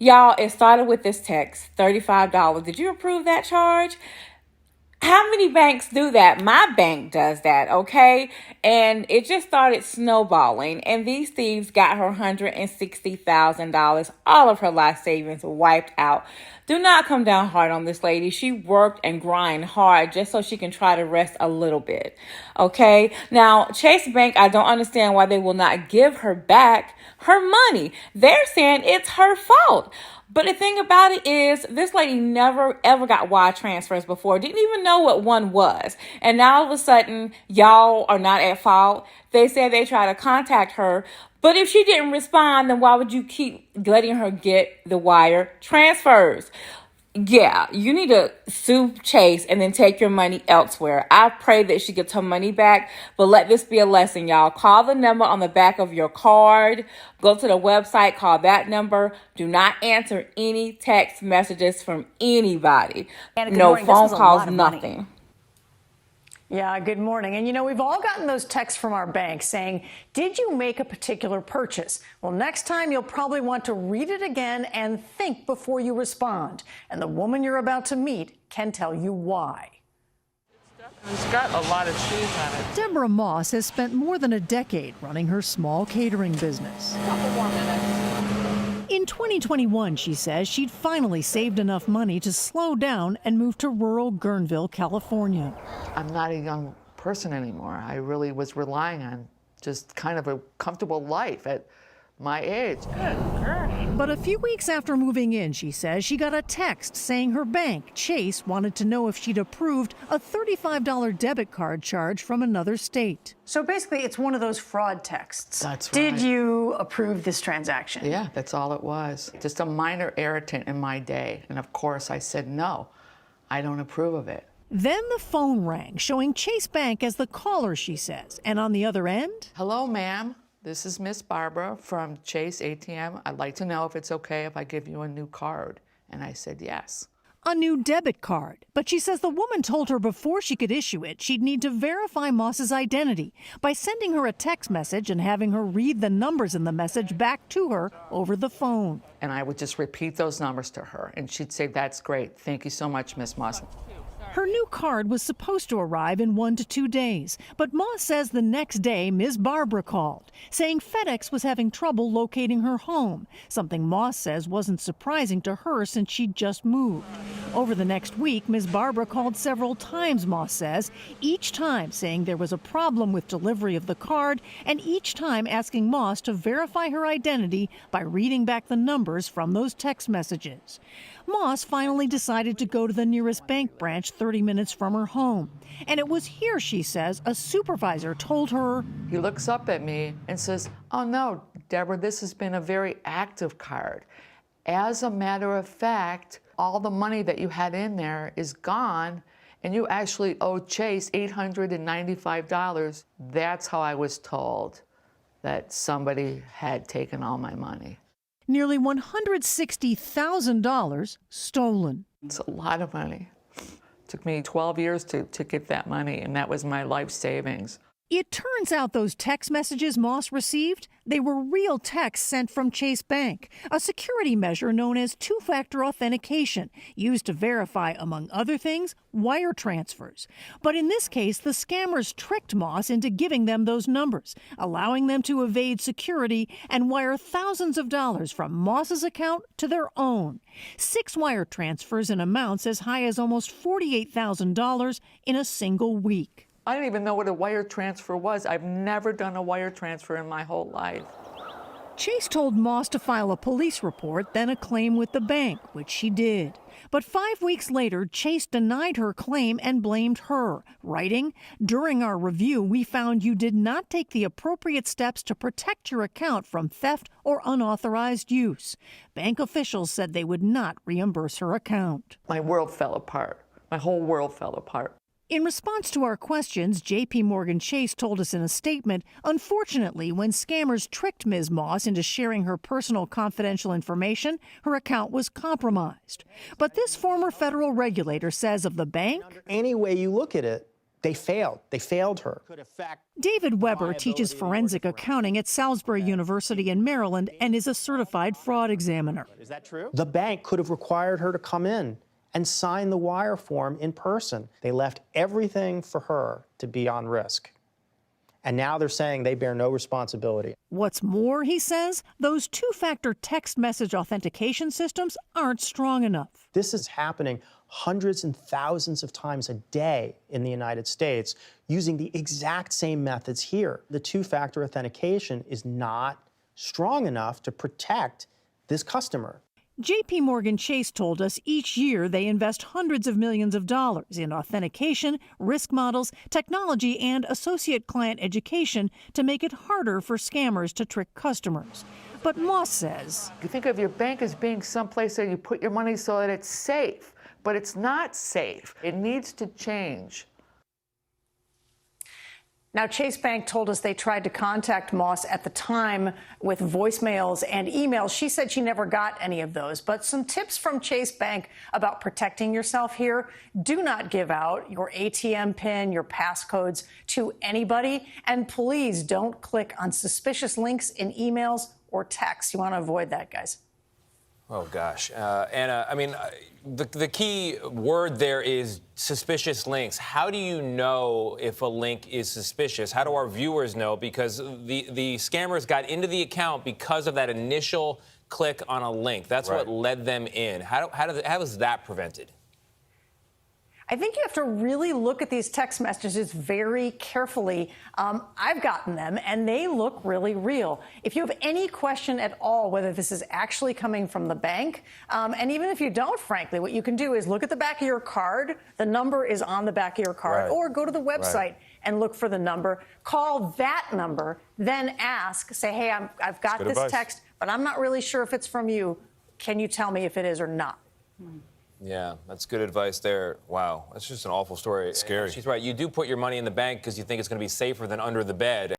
Y'all, it started with this text, $35. Did you approve that charge? How many banks do that? My bank does that, okay? And it just started snowballing. And these thieves got her $160,000. All of her life savings wiped out. Do not come down hard on this lady. She worked and grind hard just so she can try to rest a little bit, okay? Now, Chase Bank, I don't understand why they will not give her back her money. They're saying it's her fault. But the thing about it is, this lady never ever got wire transfers before, didn't even know what one was. And now all of a sudden, y'all are not at fault. They said they tried to contact her. But if she didn't respond, then why would you keep letting her get the wire transfers? Yeah, you need to sue Chase and then take your money elsewhere. I pray that she gets her money back, but let this be a lesson, y'all. Call the number on the back of your card. Go to the website, call that number. Do not answer any text messages from anybody. No phone calls, nothing. Yeah, good morning. And you know, we've all gotten those texts from our bank saying, did you make a particular purchase? Well, next time you'll probably want to read it again and think before you respond. And the woman you're about to meet can tell you why. It's got a lot of cheese on it. Deborah Moss has spent more than a decade running her small catering business. A couple more minutes. In 2021, she says she'd finally saved enough money to slow down and move to rural Guerneville, California. I'm not a young person anymore. I really was relying on just kind of a comfortable life at my age. Good girl. But a few weeks after moving in, she says she got a text saying her bank, Chase, wanted to know if she'd approved a $35 debit card charge from another state. So basically, it's one of those fraud texts. That's right. Did you approve this transaction? Yeah, that's all it was. Just a minor irritant in my day. And of course, I said, no, I don't approve of it. Then the phone rang, showing Chase Bank as the caller, she says. And on the other end? Hello, ma'am. This is Miss Barbara from Chase ATM. I'd like to know if it's okay if I give you a new card. And I said yes. A new debit card. But she says the woman told her before she could issue it, she'd need to verify Moss's identity by sending her a text message and having her read the numbers in the message back to her over the phone. And I would just repeat those numbers to her. And she'd say, that's great. Thank you so much, Miss Moss. Her new card was supposed to arrive in 1 to 2 days, but Moss says the next day Ms. Barbara called, saying FedEx was having trouble locating her home, something Moss says wasn't surprising to her since she'd just moved. Over the next week, Ms. Barbara called several times, Moss says, each time saying there was a problem with delivery of the card, and each time asking Moss to verify her identity by reading back the numbers from those text messages. Moss finally decided to go to the nearest bank branch 30 minutes from her home. And it was here, she says, a supervisor told her. He looks up at me and says, oh no, Deborah, this has been a very active card. As a matter of fact, all the money that you had in there is gone, and you actually owe Chase $895. That's how I was told that somebody had taken all my money. Nearly $160,000 stolen. It's a lot of money. It took me 12 years to get that money, and that was my life savings. It turns out those text messages Moss received, they were real texts sent from Chase Bank, a security measure known as two-factor authentication, used to verify, among other things, wire transfers. But in this case, the scammers tricked Moss into giving them those numbers, allowing them to evade security and wire thousands of dollars from Moss's account to their own. 6 wire transfers in amounts as high as almost $48,000 in a single week. I didn't even know what a wire transfer was. I've never done a wire transfer in my whole life. Chase told Moss to file a police report, then a claim with the bank, which she did. But 5 weeks later, Chase denied her claim and blamed her, writing, "During our review, we found you did not take the appropriate steps to protect your account from theft or unauthorized use." Bank officials said they would not reimburse her account. My world fell apart. My whole world fell apart. In response to our questions, J.P. Morgan Chase told us in a statement, unfortunately, when scammers tricked Ms. Moss into sharing her personal confidential information, her account was compromised. But this former federal regulator says of the bank, any way you look at it, They failed. They failed her. David Weber teaches forensic accounting at Salisbury University in Maryland and is a certified fraud examiner. Is that true? The bank could have required her to come in and sign the wire form in person. They left everything for her to be on risk. And now they're saying they bear no responsibility. What's more, he says, those two-factor text message authentication systems aren't strong enough. This is happening hundreds and thousands of times a day in the United States using the exact same methods here. The two-factor authentication is not strong enough to protect this customer. JP Morgan Chase told us each year they invest hundreds of millions of dollars in authentication, risk models, technology, and associate client education to make it harder for scammers to trick customers. But Moss says, You think of your bank as being someplace that you put your money so that it's safe, but it's not safe. It needs to change. Now, Chase Bank told us they tried to contact Moss at the time with voicemails and emails. She said she never got any of those. But some tips from Chase Bank about protecting yourself here. Do not give out your ATM PIN, your passcodes to anybody. And please don't click on suspicious links in emails or texts. You want to avoid that, guys. Oh, gosh. Anna, I mean, the key word there is suspicious links. How do you know if a link is suspicious? How do our viewers know? Because the scammers got into the account because of that initial click on a link. That's what led them in. How is that prevented? I think you have to really look at these text messages very carefully. I've gotten them, and they look really real. If you have any question at all whether this is actually coming from the bank, and even if you don't, frankly, what you can do is look at the back of your card. The number is on the back of your card. Or go to the website and look for the number. Call that number, then ask, say, hey, I've got this text, but I'm not really sure if it's from you. Can you tell me if it is or not? Yeah, that's good advice there. Wow, that's just an awful story. Scary. She's right. You do put your money in the bank because you think it's going to be safer than under the bed.